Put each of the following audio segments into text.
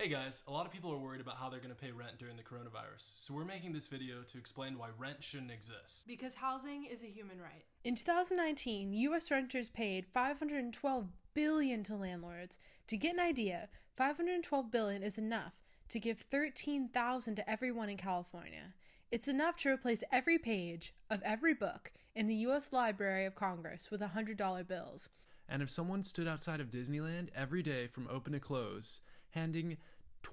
Hey guys, a lot of people are worried about how they're going to pay rent during the coronavirus, so we're making this video to explain why rent shouldn't exist. Because housing is a human right. In 2019, U.S. renters paid $512 billion to landlords. To get an idea, $512 billion is enough to give $13,000 to everyone in California. It's enough to replace every page of every book in the U.S. Library of Congress with $100 bills. And if someone stood outside of Disneyland every day from open to close, handing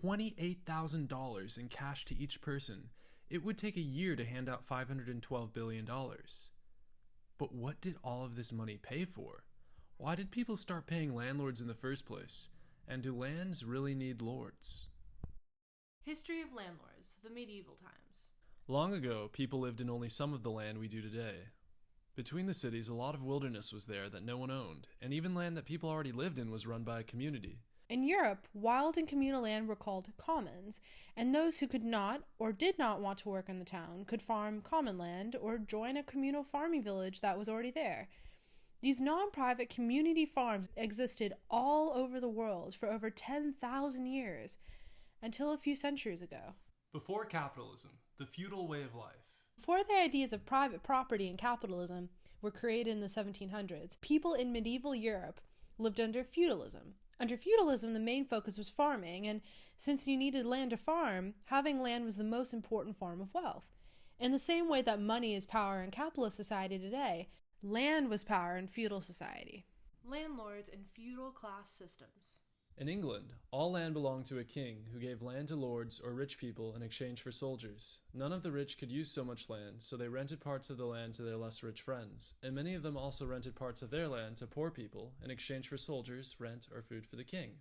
$28,000 in cash to each person, it would take a year to hand out $512 billion. But what did all of this money pay for? Why did people start paying landlords in the first place? And do lands really need lords? History of landlords, the medieval times. Long ago, people lived in only some of the land we do today. Between the cities, a lot of wilderness was there that no one owned, and even land that people already lived in was run by a community. In Europe, wild and communal land were called commons, and those who could not or did not want to work in the town could farm common land or join a communal farming village that was already there. These non-private community farms existed all over the world for over 10,000 years, until a few centuries ago. Before capitalism, the feudal way of life. Before the ideas of private property and capitalism were created in the 1700s, people in medieval Europe lived under feudalism. Under feudalism, the main focus was farming, and since you needed land to farm, having land was the most important form of wealth. In the same way that money is power in capitalist society today, land was power in feudal society. Landlords and feudal class systems. In England, all land belonged to a king who gave land to lords or rich people in exchange for soldiers. None of the rich could use so much land, so they rented parts of the land to their less rich friends, and many of them also rented parts of their land to poor people in exchange for soldiers, rent, or food for the king.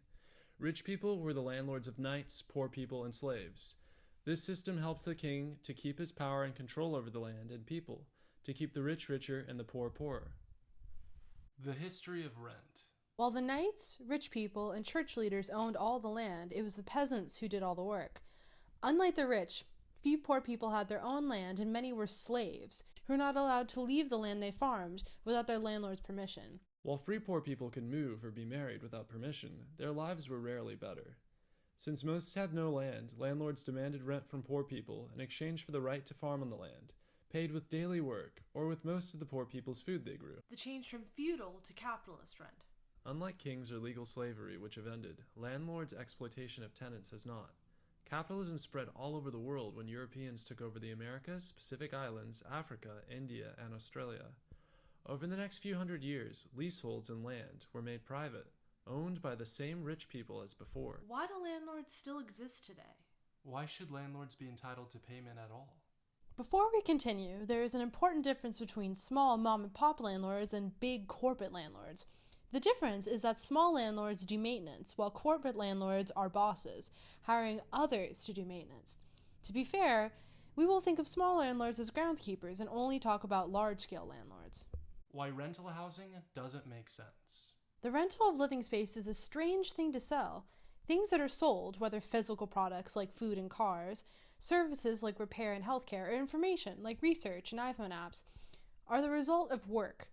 Rich people were the landlords of knights, poor people, and slaves. This system helped the king to keep his power and control over the land and people, to keep the rich richer and the poor poorer. The history of rent. While the knights, rich people, and church leaders owned all the land, it was the peasants who did all the work. Unlike the rich, few poor people had their own land, and many were slaves, who were not allowed to leave the land they farmed without their landlord's permission. While free poor people could move or be married without permission, their lives were rarely better. Since most had no land, landlords demanded rent from poor people in exchange for the right to farm on the land, paid with daily work, or with most of the poor people's food they grew. The change from feudal to capitalist rent. Unlike kings or legal slavery, which have ended, landlords' exploitation of tenants has not. Capitalism spread all over the world when Europeans took over the Americas, Pacific Islands, Africa, India, and Australia. Over the next few hundred years, leaseholds and land were made private, owned by the same rich people as before. Why do landlords still exist today? Why should landlords be entitled to payment at all? Before we continue, there is an important difference between small mom-and-pop landlords and big corporate landlords. The difference is that small landlords do maintenance, while corporate landlords are bosses, hiring others to do maintenance. To be fair, we will think of small landlords as groundskeepers and only talk about large-scale landlords. Why rental housing doesn't make sense. The rental of living space is a strange thing to sell. Things that are sold, whether physical products like food and cars, services like repair and healthcare, or information like research and iPhone apps, are the result of work.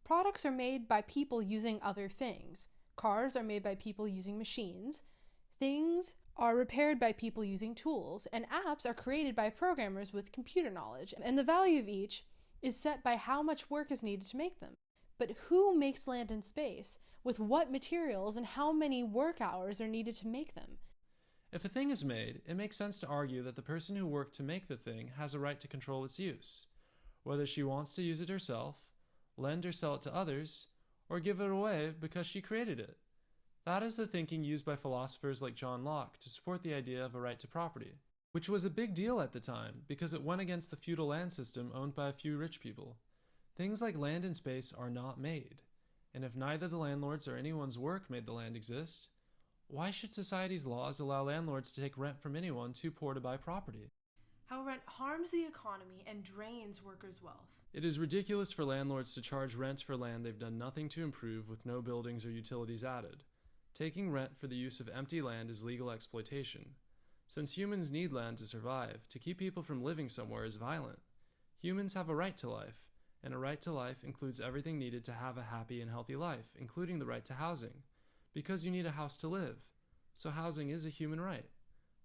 Products are made by people using other things. Cars are made by people using machines. Things are repaired by people using tools. And apps are created by programmers with computer knowledge. And the value of each is set by how much work is needed to make them. But who makes land and space? With what materials and how many work hours are needed to make them? If a thing is made, it makes sense to argue that the person who worked to make the thing has a right to control its use. Whether she wants to use it herself, lend or sell it to others, or give it away because she created it. That is the thinking used by philosophers like John Locke to support the idea of a right to property, which was a big deal at the time because it went against the feudal land system owned by a few rich people. Things like land and space are not made, and if neither the landlords or anyone's work made the land exist, why should society's laws allow landlords to take rent from anyone too poor to buy property? How rent harms the economy and drains workers' wealth. It is ridiculous for landlords to charge rent for land they've done nothing to improve with no buildings or utilities added. Taking rent for the use of empty land is legal exploitation. Since humans need land to survive, to keep people from living somewhere is violent. Humans have a right to life, and a right to life includes everything needed to have a happy and healthy life, including the right to housing. Because you need a house to live. So housing is a human right.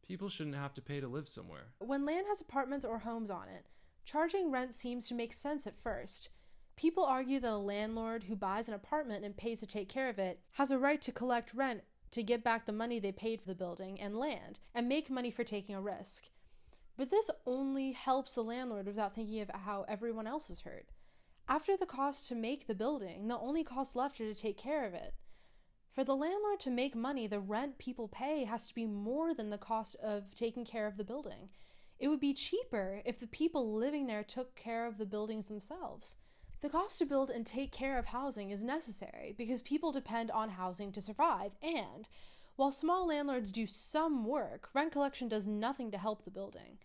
People shouldn't have to pay to live somewhere. When land has apartments or homes on it, charging rent seems to make sense at first. People argue that a landlord who buys an apartment and pays to take care of it has a right to collect rent to get back the money they paid for the building and land, and make money for taking a risk. But this only helps the landlord without thinking of how everyone else is hurt. After the cost to make the building, the only costs left are to take care of it. For the landlord to make money, the rent people pay has to be more than the cost of taking care of the building. It would be cheaper if the people living there took care of the buildings themselves. The cost to build and take care of housing is necessary because people depend on housing to survive, and while small landlords do some work, rent collection does nothing to help the building.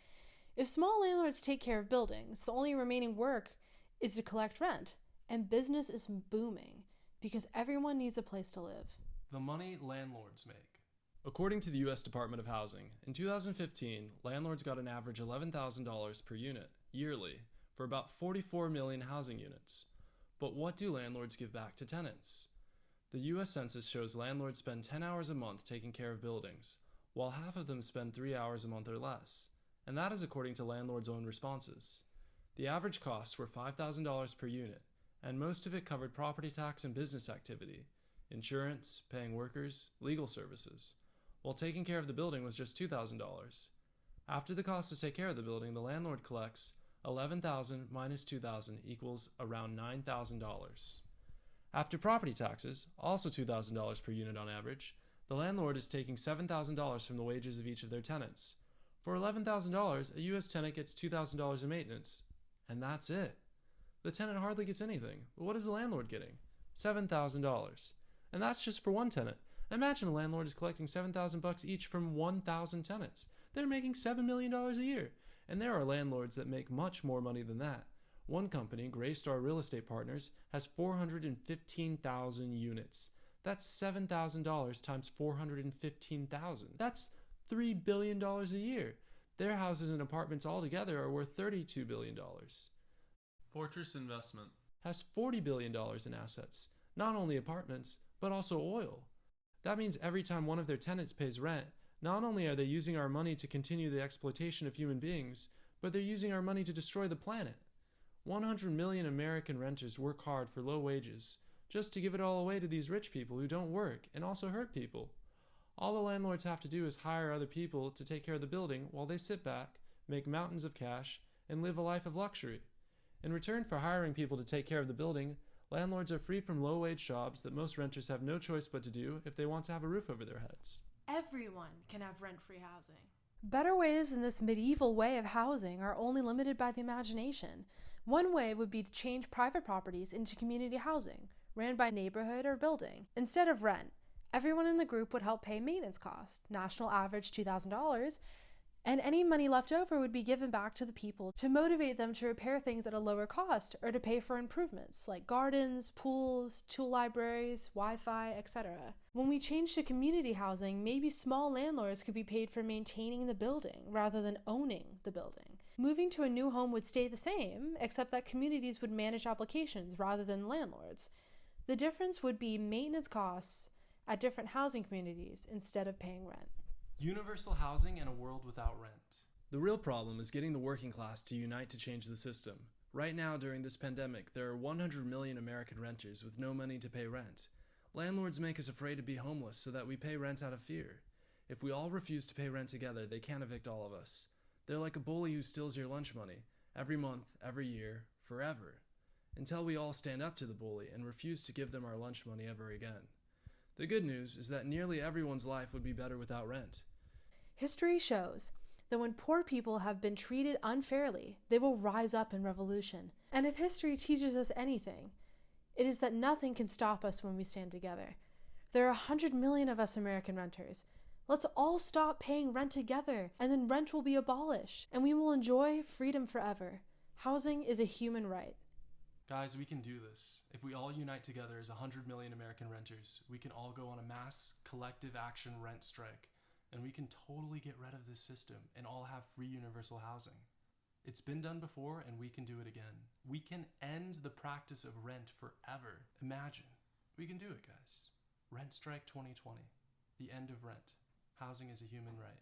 If small landlords take care of buildings, the only remaining work is to collect rent, and business is booming because everyone needs a place to live. The money landlords make. According to the U.S. Department of Housing, in 2015, landlords got an average $11,000 per unit yearly for about 44 million housing units. But what do landlords give back to tenants? The U.S. Census shows landlords spend 10 hours a month taking care of buildings, while half of them spend 3 hours a month or less, and that is according to landlords' own responses. The average costs were $5,000 per unit, and most of it covered property tax and business activity, insurance, paying workers, legal services, while taking care of the building was just $2,000. After the cost to take care of the building, the landlord collects $11,000 minus $2,000 equals around $9,000. After property taxes, also $2,000 per unit on average, the landlord is taking $7,000 from the wages of each of their tenants. For $11,000, a U.S. tenant gets $2,000 in maintenance, and that's it. The tenant hardly gets anything, but what is the landlord getting? $7,000. And that's just for one tenant. Imagine a landlord is collecting $7,000 each from 1,000 tenants. They're making $7 million a year. And there are landlords that make much more money than that. One company, Greystar Real Estate Partners, has 415,000 units. That's $7,000 times 415,000. That's $3 billion a year. Their houses and apartments altogether are worth $32 billion. Fortress Investment has $40 billion in assets, not only apartments, but also oil. That means every time one of their tenants pays rent, not only are they using our money to continue the exploitation of human beings, but they're using our money to destroy the planet. 100 million American renters work hard for low wages, just to give it all away to these rich people who don't work and also hurt people. All the landlords have to do is hire other people to take care of the building while they sit back, make mountains of cash, and live a life of luxury. In return for hiring people to take care of the building, landlords are free from low-wage jobs that most renters have no choice but to do if they want to have a roof over their heads. Everyone can have rent-free housing. Better ways than this medieval way of housing are only limited by the imagination. One way would be to change private properties into community housing, ran by neighborhood or building. Instead of rent, everyone in the group would help pay maintenance costs, national average $2,000, and any money left over would be given back to the people to motivate them to repair things at a lower cost or to pay for improvements like gardens, pools, tool libraries, Wi-Fi, etc. When we change to community housing, maybe small landlords could be paid for maintaining the building rather than owning the building. Moving to a new home would stay the same, except that communities would manage applications rather than landlords. The difference would be maintenance costs at different housing communities instead of paying rent. Universal housing and a world without rent. The real problem is getting the working class to unite to change the system. Right now, during this pandemic, there are 100 million American renters with no money to pay rent. Landlords make us afraid to be homeless so that we pay rent out of fear. If we all refuse to pay rent together, they can't evict all of us. They're like a bully who steals your lunch money, every month, every year, forever. Until we all stand up to the bully and refuse to give them our lunch money ever again. The good news is that nearly everyone's life would be better without rent. History shows that when poor people have been treated unfairly, they will rise up in revolution. And if history teaches us anything, it is that nothing can stop us when we stand together. There are 100 million of us American renters. Let's all stop paying rent together, and then rent will be abolished, and we will enjoy freedom forever. Housing is a human right. Guys, we can do this. If we all unite together as 100 million American renters, we can all go on a mass collective action rent strike, and we can totally get rid of this system and all have free universal housing. It's been done before, and we can do it again. We can end the practice of rent forever. Imagine. We can do it, guys. Rent Strike 2020. The end of rent. Housing is a human right.